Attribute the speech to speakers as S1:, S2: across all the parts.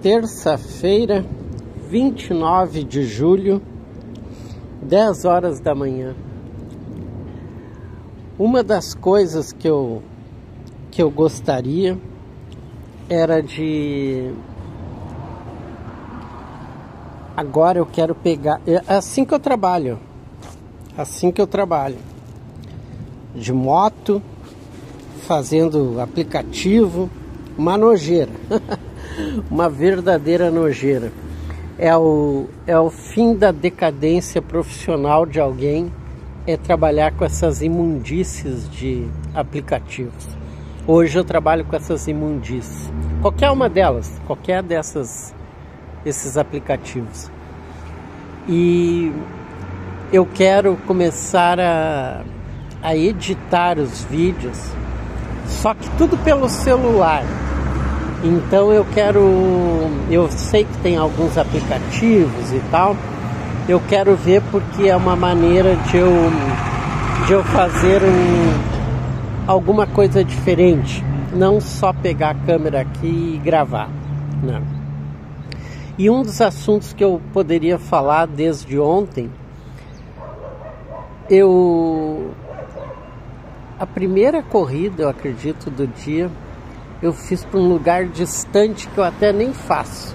S1: Terça-feira, 29 de julho, 10 horas da manhã. Uma das coisas que eu gostaria era de... Agora eu quero pegar... É assim que eu trabalho. De moto, fazendo aplicativo, uma nojeira. Uma verdadeira nojeira. É o fim da decadência profissional de alguém, é trabalhar com essas imundícies de aplicativos. Hoje eu trabalho com essas imundícies. Qualquer esses aplicativos. E eu quero começar a editar os vídeos, só que tudo pelo celular. Então eu sei que tem alguns aplicativos e tal, eu quero ver porque é uma maneira de eu fazer alguma coisa diferente, não só pegar a câmera aqui e gravar, não. E um dos assuntos que eu poderia falar desde ontem, a primeira corrida, eu acredito, do dia, eu fiz para um lugar distante que eu até nem faço,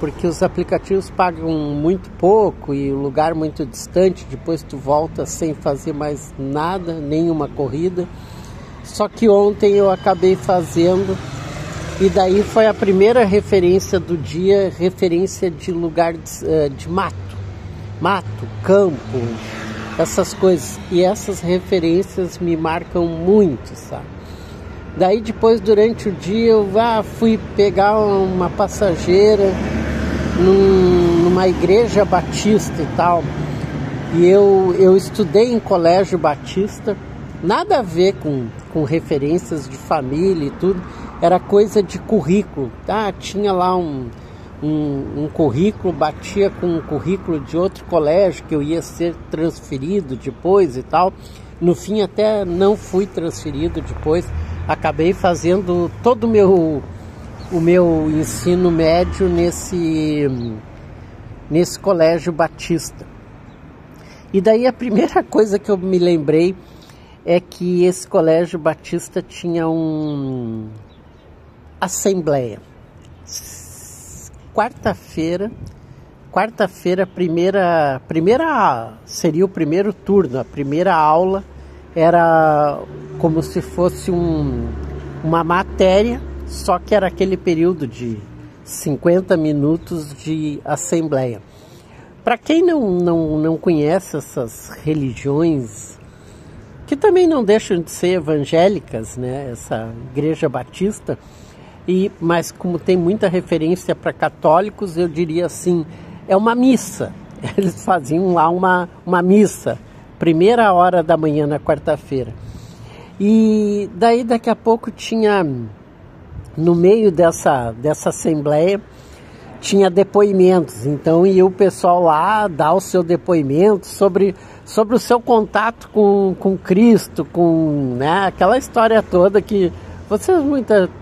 S1: porque os aplicativos pagam muito pouco e o lugar muito distante, depois tu volta sem fazer mais nada, nenhuma corrida. Só que ontem eu acabei fazendo, e daí foi a primeira referência do dia, referência de lugar de mato, campo, essas coisas. E essas referências me marcam muito, sabe? Daí depois, durante o dia, eu fui pegar uma passageira numa igreja batista e tal. E eu estudei em colégio batista, nada a ver com referências de família e tudo. Era coisa de currículo. Tinha lá um currículo, batia com um currículo de outro colégio que eu ia ser transferido depois e tal. No fim até não fui transferido depois. Acabei fazendo todo o meu ensino médio nesse colégio batista. E daí a primeira coisa que eu me lembrei é que esse colégio batista tinha uma assembleia. Quarta-feira, seria o primeiro turno, a primeira aula era como se fosse uma matéria, só que era aquele período de 50 minutos de assembleia. Para quem não conhece essas religiões, que também não deixam de ser evangélicas, né? Essa igreja batista, mas como tem muita referência para católicos, eu diria assim, é uma missa. Eles faziam lá uma missa, primeira hora da manhã na quarta-feira. E daí daqui a pouco tinha, no meio dessa assembleia, tinha depoimentos. Então ia o pessoal lá dar o seu depoimento sobre o seu contato com Cristo, né, aquela história toda que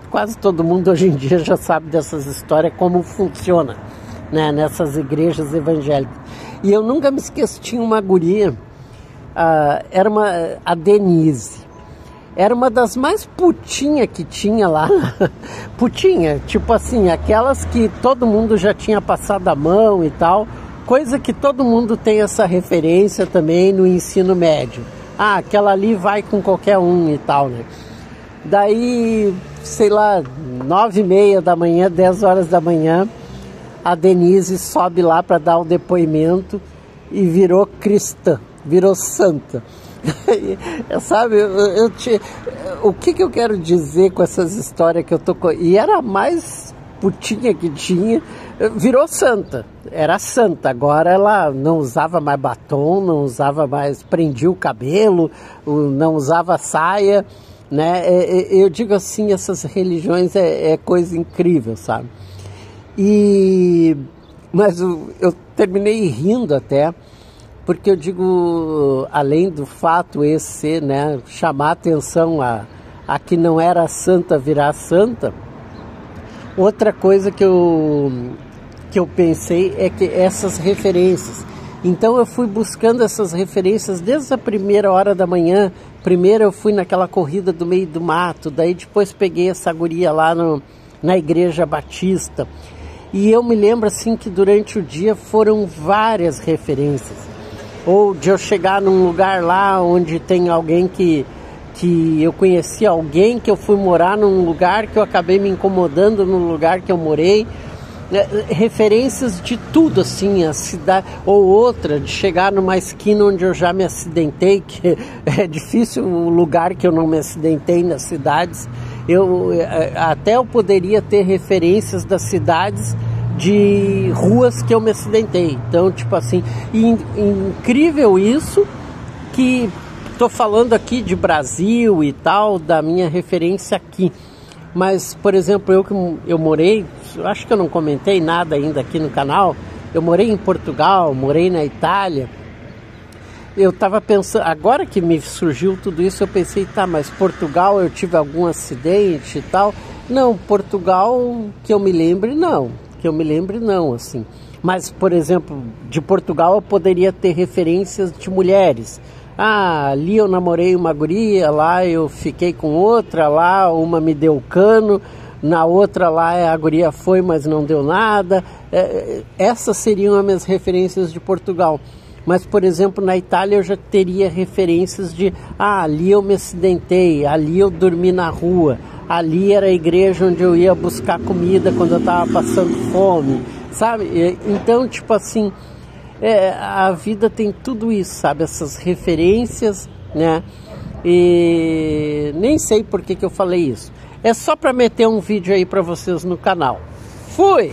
S1: quase todo mundo hoje em dia já sabe dessas histórias, como funciona, né, nessas igrejas evangélicas. E eu nunca me esqueci, tinha uma guria, a Denise, era uma das mais putinhas que tinha lá. Putinha, tipo assim, aquelas que todo mundo já tinha passado a mão e tal, coisa que todo mundo tem essa referência também no ensino médio. Aquela ali vai com qualquer um e tal, né? Daí, sei lá, 9h30 da manhã, 10 horas da manhã, a Denise sobe lá para dar o depoimento e virou cristã, virou santa. Sabe, o que eu quero dizer com essas histórias que eu tô... E era a mais putinha que tinha, virou santa, era santa. Agora ela não usava mais batom, não usava mais, prendia o cabelo, não usava saia, né? Eu digo assim, essas religiões é coisa incrível, sabe? Mas eu terminei rindo até, porque eu digo, além do fato esse, né, chamar atenção a que não era santa virar santa, Outra coisa que eu pensei é que essas referências. Então eu fui buscando essas referências desde a primeira hora da manhã. Primeiro eu fui naquela corrida do meio do mato, daí depois peguei essa guria lá na Igreja Batista. E eu me lembro assim que durante o dia foram várias referências. Ou de eu chegar num lugar lá onde tem alguém que eu conheci alguém, que eu fui morar num lugar, que eu acabei me incomodando no lugar que eu morei. Referências de tudo, assim, a cidade, ou outra, de chegar numa esquina onde eu já me acidentei, que é difícil o lugar que eu não me acidentei nas cidades. Eu poderia ter referências das cidades de ruas que eu me acidentei. Então, tipo assim, incrível isso, que estou falando aqui de Brasil e tal, da minha referência aqui. Mas, por exemplo, eu morei, acho que eu não comentei nada ainda aqui no canal, eu morei em Portugal, morei na Itália. Eu estava pensando, agora que me surgiu tudo isso, eu pensei, tá, mas Portugal eu tive algum acidente e tal? Não, Portugal, que eu me lembre, não, assim. Mas, por exemplo, de Portugal eu poderia ter referências de mulheres. Ah, ali eu namorei uma guria, lá eu fiquei com outra, lá uma me deu cano, na outra lá a guria foi, mas não deu nada. Essas seriam as minhas referências de Portugal. Mas, por exemplo, na Itália eu já teria referências de, ali eu me acidentei, ali eu dormi na rua, ali era a igreja onde eu ia buscar comida quando eu estava passando fome, sabe? Então, tipo assim, a vida tem tudo isso, sabe? Essas referências, né? E nem sei por que eu falei isso. É só para meter um vídeo aí para vocês no canal. Fui!